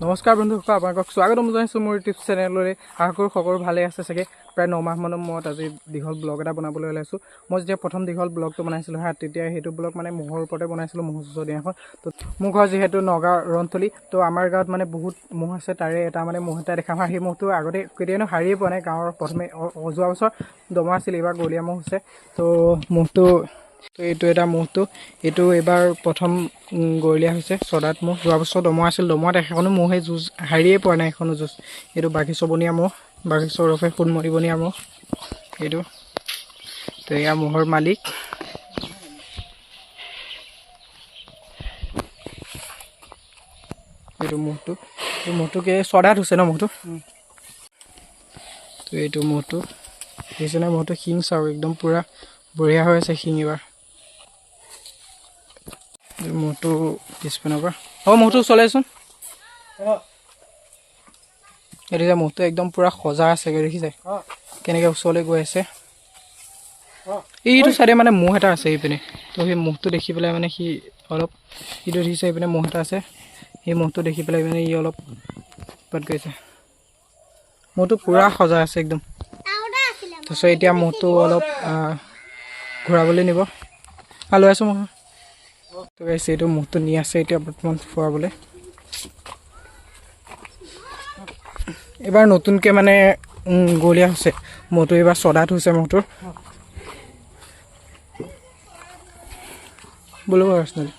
নমস্কাৰ বন্ধুসকল, আপোনালোকক স্বাগতম জনাইছোঁ মোৰ ইউটিউব চেনেললৈ। আশা কৰোঁ সকলো ভালে আছে চাগে। প্ৰায় 9 মাহমানৰ মূৰত আজি দীঘল ব্লগ এটা বনাবলৈ ওলাইছোঁ। মই যেতিয়া প্ৰথম দীঘল ব্লগটো বনাইছিলোঁ তেতিয়া সেইটো ব্লগ মানে মহৰ ওপৰতে বনাইছিলোঁ, ম'হ যুঁজৰ দিনাখন। তো মোৰ ঘৰ যিহেতু নগাঁও ৰন্থলী, তো আমাৰ গাঁৱত মানে বহুত ম'হ আছে। তাৰে এটা মানে ম'হ এটা দেখাম। সেই ম'হটো আগতে কেতিয়ানো হাৰিয়ে পোৱা নাই। গাঁৱৰ প্ৰথমে যোৱা বছৰ দমা আছিল, এইবাৰ গলীয়া ম'হ হৈছে। তো ম'হটো এইটো এটা ম'হটো, এইটো এইবাৰ প্ৰথম গৰলীয়া হৈছে। চদাত ম'হ, যোৱা বছৰ দমৰা আছিল। দমৰাত এখনো ম'হে যুঁজ হাৰিয়ে পোৱা নাই, এখনো যুঁজ। এইটো বাঘিচবনীয়া ম'হ, বাঘিচৰফে সোণমণিবনীয়া ম'হ এইটো। তো এয়া ম'হৰ মালিক। এইটো ম'হটোকে চদাত হৈছে ন ম'হটো। তো এইটো ম'হটো দেখিছে নে, ম'হটো শিং চাওঁ একদম পূৰা বঢ়িয়া হৈ আছে শিং এইবাৰ। ম'হটো পিছপিনৰ পৰা ম'হটো চলাইচোন। এইটো যে ম'হটো একদম পূৰা সজা আছেগৈ, দেখিছে কেনেকৈ ওচৰলৈ গৈ আছে। এইটো চাইডে মানে ম'হ এটা আছে এইপিনে। তো সেই ম'হটো দেখি পেলাই মানে সি অলপ ইটো দেখিছে, এইপিনে ম'হ এটা আছে। সেই ম'হটো দেখি পেলাই মানে ই অলপ উৎপাত কৰিছে। ম'হটো পূৰা সজা আছে একদম। তাৰপিছত এতিয়া ম'হটো অলপ ঘূৰাবলৈ নিব। লৈ আছোঁ ম'হ। তো গাইছে এইটো ম'হটো নি আছে এতিয়া বৰ্তমান ফুৰাবলৈ। এইবাৰ নতুনকৈ মানে গলীয়া হৈছে ম'হটো, এইবাৰ চদাত হৈছে ম'হটোৰ। বোলো ৰাচনালি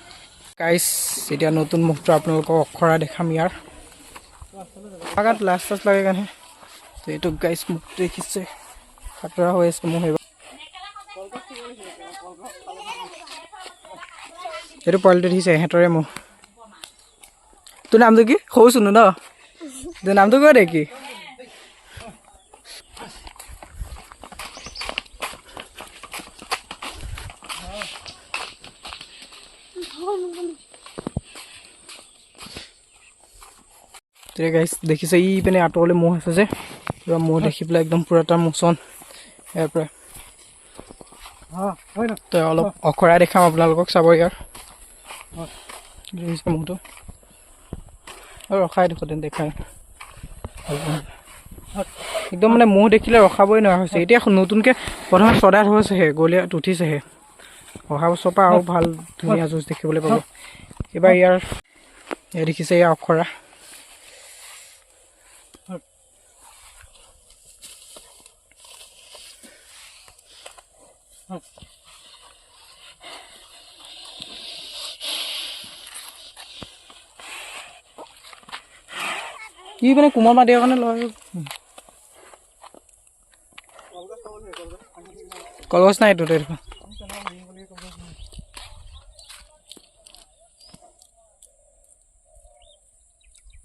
গাইছ, এতিয়া নতুন ম'হটো আপোনালোকক অখৰা দেখাম ইয়াৰ। গাত লাজ চাজ লাগে কাৰণে। তো এইটো গাইছ ম'হটো দেখিছে খাতৰা হৈ আছে ম'হ এইবাৰ। এইটো পোৱালিটো দেখিছে, এহেঁতৰে ম'হ। তোৰ নামটো কি? সৰু চুনু ন? তোৰ নামটো কৈ দে কি? তেতিয়া গাইছ দেখিছে ই পিনে আঁতৰলৈ ম'হ আছে যে, পূৰা ম'হ দেখি পেলাই একদম পূৰা তাৰ মোচন ইয়াৰ পৰা। তই অলপ অখৰা দেখাম আপোনালোকক, চাব ইয়াৰ দেখিছে ম'হটো। আৰু ৰখাই দেখো তেন্তে দেখাই একদম মানে ম'হ দেখিলে ৰখাবই নোৱাৰা হৈছে। এতিয়া নতুনকৈ প্ৰথমে চদাত হৈছেহে, গলীয়াত উঠিছেহে। অহা বছৰৰ পৰা আৰু ভাল ধুনীয়া যুঁজ দেখিবলৈ পাব। এইবাৰ ইয়াৰ দেখিছে ইয়াৰ অখৰা। ই মানে কোমল মাটিৰ কাৰণে লয়। কলগছ নাই এইটো দেখোন।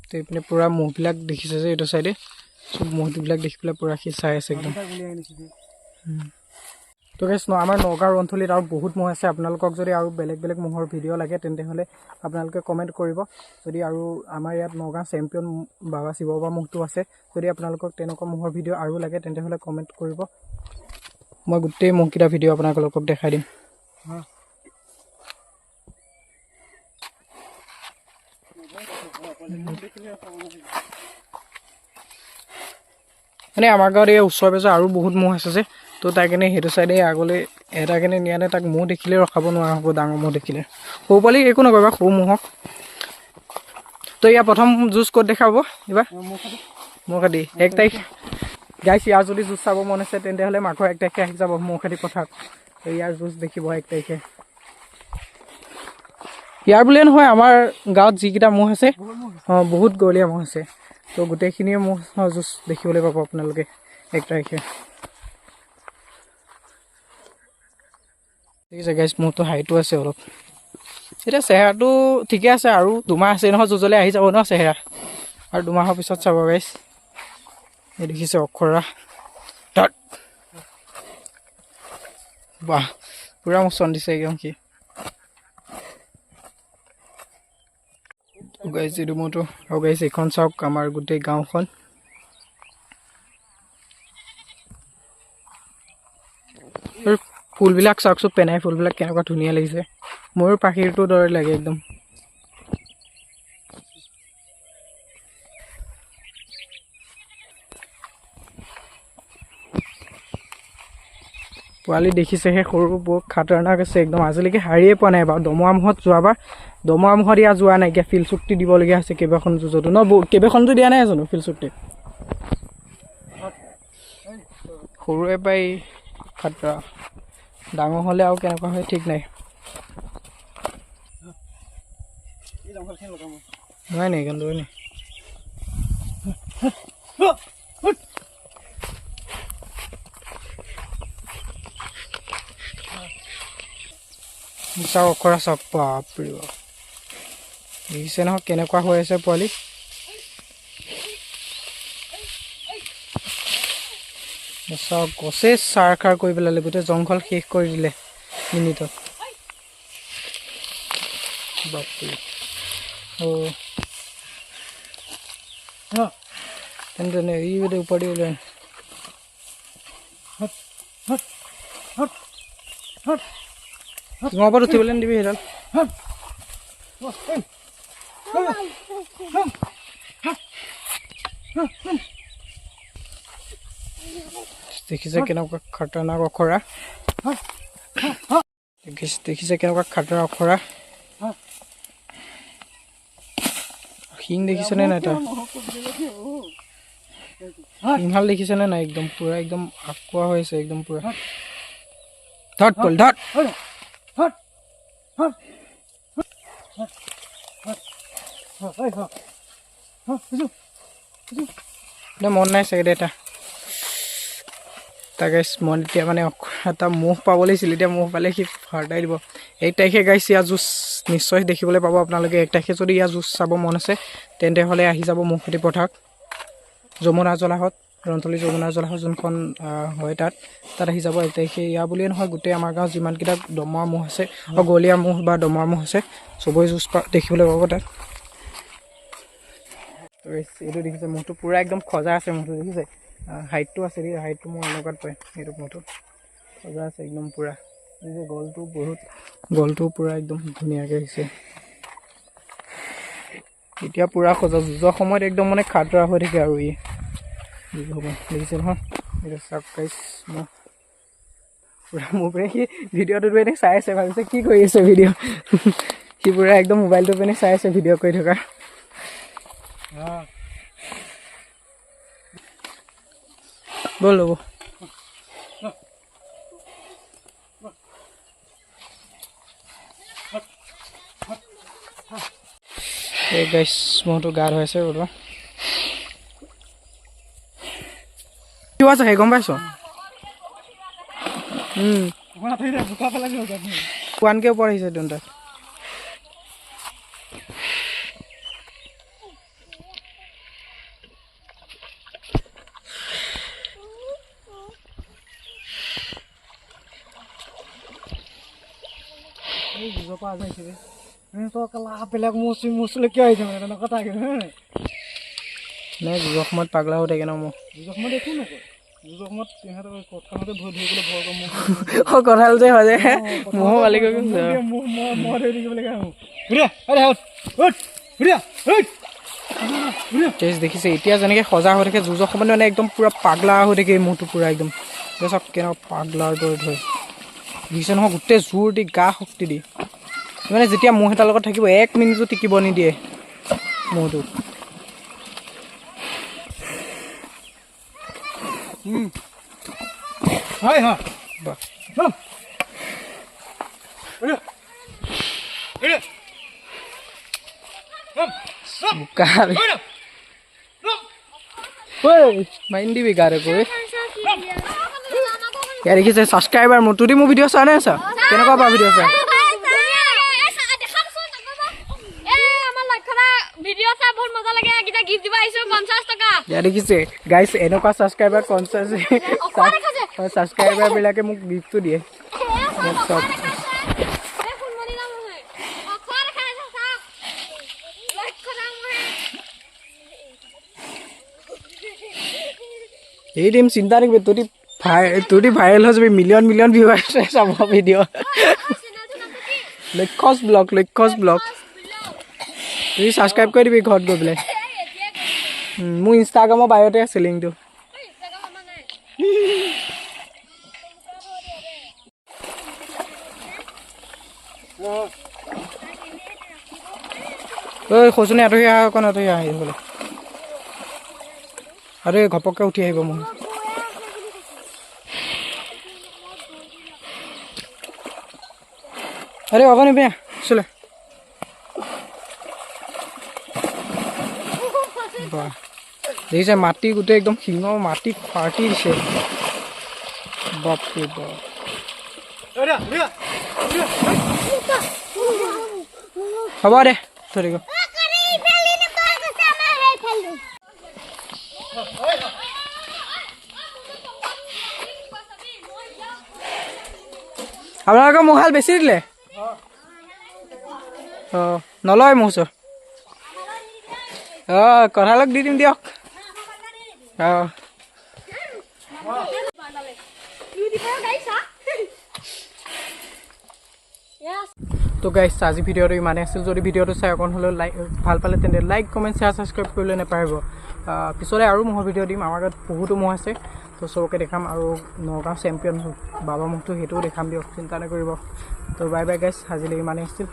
তো এইপিনে পূৰা ম'হবিলাক দেখিছে যে এইটো চাইডে, চব ম'হবিলাক দেখি পেলাই পূৰা সি চাই আছে একদম। তো গাইছ আমাৰ নগাঁও অঞ্চলত আৰু বহুত ম'হ আছে। আপোনালোকক যদি আৰু বেলেগ বেলেগ ম'হৰ ভিডিঅ' লাগে তেন্তে হ'লে আপোনালোকে কমেণ্ট কৰিব। যদি আৰু আমাৰ ইয়াত নগাঁও চেম্পিয়ন বাবা শিৱ বাবা ম'হটো আছে, যদি আপোনালোকক তেনেকুৱা ম'হৰ ভিডিঅ' আৰু লাগে তেন্তে হ'লে কমেণ্ট কৰিব। মই গোটেই ম'হকেইটা ভিডিঅ' আপোনালোকক দেখাই দিম। মানে আমাৰ গাঁৱত এই ওচৰে পাজৰে আৰু বহুত ম'হ আছে যে, তো তাৰ কাৰণে সেইটো চাইডে আগলৈ এটা কেনে নিয়া নাই। তাক ম'হ দেখিলে ৰখাব নোৱাৰা হ'ব, ডাঙৰ ম'হ দেখিলে। সৰু পোৱালি একো নকৰিবা, সৰু ম'হক। তো ইয়াৰ প্ৰথম যুঁজ ক'ত দেখাব এইবাৰ? ম'হখাটি 1 তাৰিখ। গাইছ ইয়াৰ যদি যুঁজ চাব মন আছে তেন্তে হ'লে মাঘৰ 1 তাৰিখে আহি যাব ম'হখাটি পথাৰত। ইয়াৰ যুঁজ দেখিব 1 তাৰিখে। ইয়াৰ বুলিয়ে নহয়, আমাৰ গাঁৱত যিকেইটা ম'হ আছে বহুত গলীয়া ম'হ আছে। তো গোটেইখিনিয়ে ম'হৰ যুঁজ দেখিবলৈ পাব আপোনালোকে 1 তাৰিখে। দেখিছে গাইছ ম'হটো হাইটো আছে অলপ। এতিয়া চেহেৰাটো ঠিকে আছে, আৰু 2 মাহ আছে নহয় যুঁজলৈ, আহি যাব ন চেহেৰা। আৰু 2 মাহৰ পিছত চাব গাইছ। এই দেখিছে অখৰা তাত, বাহ পূৰা মোচন দিছে একদম সি। গাইছ এইটো ম'হটো। আৰু গাইছ এইখন চাওক, আমাৰ গোটেই গাঁওখন। আৰু ফুলবিলাক চাওকচোন, পেনাই ফুলবিলাক কেনেকুৱা ধুনীয়া লাগিছে। ময়ূৰ পাখিৰটোৰ দৰে লাগে একদম। পোৱালি দেখিছেহে সৰু বৰ খাতৰনাক আছে একদম আজিলৈকে হাৰিয়ে পোৱা নাই বাৰু দমৰা মুহত যোৱাবাৰ দমৰা মুহত ইয়াত যোৱা নাইকিয়া ফিল্ড চুক্তি দিবলগীয়া হৈছে কেইবাখন যুঁজতো কেইবাখনতো দিয়া নাই জানো ফিল্ড চুক্তি সৰুৱে পাই খাতৰা ডাঙৰ হ'লে আৰু কেনেকুৱা হয় ঠিক নাই নহয় নাই কিন্তু নাই চাওক অখৰা চাওক বাপৰে দেখিছে নহয় কেনেকুৱা হৈ আছে পোৱালি চাওক গছে চাৰ খাৰ কৰি পেলালে গোটেই জংঘল শেষ কৰি দিলে মিনিটত বাপৰে তেনে এই বোলে ওপৰতে ওলাই তোমাৰ ওপৰত উঠিবলৈ নিদিবি সেইডাল দেখিছে কেনেকুৱা খাতৰনাক অখৰা দেখিছে কেনেকুৱা খাতৰা অখৰা শিং দেখিছেনে নাই তাৰ সিংহাল দেখিছেনে নাই একদম পুৰা একদম আঁকোৱা হৈ আছে একদম পুৰা ধৰ পল ধৰ মন নাই চাগে দে এটা তাকে মন এতিয়া মানে এটা মহ পাব লাগিছিল এতিয়া মহ পালে সি ফাৰ্দাই দিব 1 তাৰিখে গাইছ ইয়াৰ যুঁজ নিশ্চয় দেখিবলৈ পাব আপোনালোকে 1 তাৰিখে যদি ইয়াৰ যুঁজ চাব মন আছে তেন্তে হ'লে আহি যাব মহখেতি পথাৰত যমুনা জলাহত ৰন্তলি যমুনা জলাহত যোনখন হয় তাত আহি যাব 1 তাৰিখে ইয়াৰ বুলিয়ে নহয় গোটেই আমাৰ গাঁৱত যিমানকেইটা দমৰা মহ আছে গলীয়া মহ বা দমৰা মহ আছে চবৰে যুঁজ দেখিবলৈ পাব তাত এইটো দেখিছে মহটো পুৰা একদম খজা আছে মহটো দেখিছে হাইটটো আছে দেই হাইটটো মোৰ এনেকুৱাত পায় এইটো মহটো খজা আছে একদম পুৰা দেখিছে গলটো পুৰা একদম ধুনীয়াকৈ আহিছে এতিয়া পুৰা খজা যুঁজৰ সময়ত একদম মানে খাতৰা হৈ থাকে আৰু ই হ'ব দেখিছে নহয় এইটো চাওক গাইছ মই পুৰা মোৰ পৰা সি ভিডিঅ'টো এনেই চাই আছে ভাবিছে কি কৰি আছে ভিডিঅ' সি পুৰা একদম মোবাইলটো পিনে চাই আছে ভিডিঅ' কৰি থকা বল ল'ব এই গাইছ মহটো গাঢ় হৈ আছে ৰ'বা কি আছে গম পাইছ ওৱানকে ওপৰত আহিছে তেন্তে নাই যুগৰ সময়ত পাগলা হৈ থাকে ন মোক কথালতে হয় যে মহ মালিক দেখিছে এতিয়া যেনেকৈ সজা হৈ থাকে যুঁজৰ সময়ত মানে একদম পুৰা পাগলা হৈ থাকে এই মহটো পুৰা একদম চব কেনেকুৱা পাগলাৰ দৰে ধৰে দেখিছে নহয় গোটেই জোৰ দি গা শক্তি দি মানে যেতিয়া মহ এটাৰ লগত থাকিব 1 মিনিটো টিকিব নিদিয়ে মহটো হয় হয় মাইন দিবি গাৰে গৈ ইয়াৰ দেখিছে ছাবস্ক্ৰাইবাৰ মোৰ তুদি মোৰ ভিডিঅ' চোৱা নাই আছা কেনেকুৱা পা ভিডিঅ' চোৱা দেখিছে গাইছ এনেকুৱা ছাবস্ক্ৰাইবাৰ ছাবস্ক্ৰাইবাৰবিলাকে মোক গিফ্টটো দিয়ে চব এই দিম চিন্তা নকৰিবি তোৰ ভাইৰেল হৈ যাবি মিলিয়ন ভিউৱাৰ্ছ চাব ভিডিঅ' লক্ষস ব্লগ তুমি ছাবস্ক্ৰাইব কৰি দিবি ঘৰত গৈ পেলাই মোৰ ইনষ্টাগ্ৰামৰ বায়'তে আছে লিংকটো ঐ খোজনে আঁতৰি আহ অকণ আঁতৰি আহ আহিবলৈ আৰু এই ঘপককৈ উঠি আহিব মোৰ আৰে অকণ নিবি চলে বাহ দেখিছে মাটি গোটেই একদম শিঙৰ মাটি ফাটি দিছে বাপৰে বাপ হ'ব দে থৈ দিব আপোনালোকৰ মোহাল বেছি দিলে অঁ নলয় মোৰ ওচৰত অঁ কঁঠালক দি দিম দিয়ক অঁ তো গাইছ আজি ভিডিঅ'টো ইমানেই আছিল যদি ভিডিঅ'টো চাই অকণ হ'লেও লাইক ভাল পালে তেন্তে লাইক কমেণ্ট শ্বেয়াৰ ছাবস্ক্ৰাইব কৰিবলৈ নাপাহৰিব পিছলৈ আৰু মহৰ ভিডিঅ' দিম আমাৰ গাত বহুতো মহ আছে তো চবকে দেখাম আৰু নগাঁও চেম্পিয়ন বাবা মহটো সেইটোও দেখাম দিয়ক চিন্তা নকৰিব তো বাই বাই গাইছ আজিলৈ ইমানেই আছিল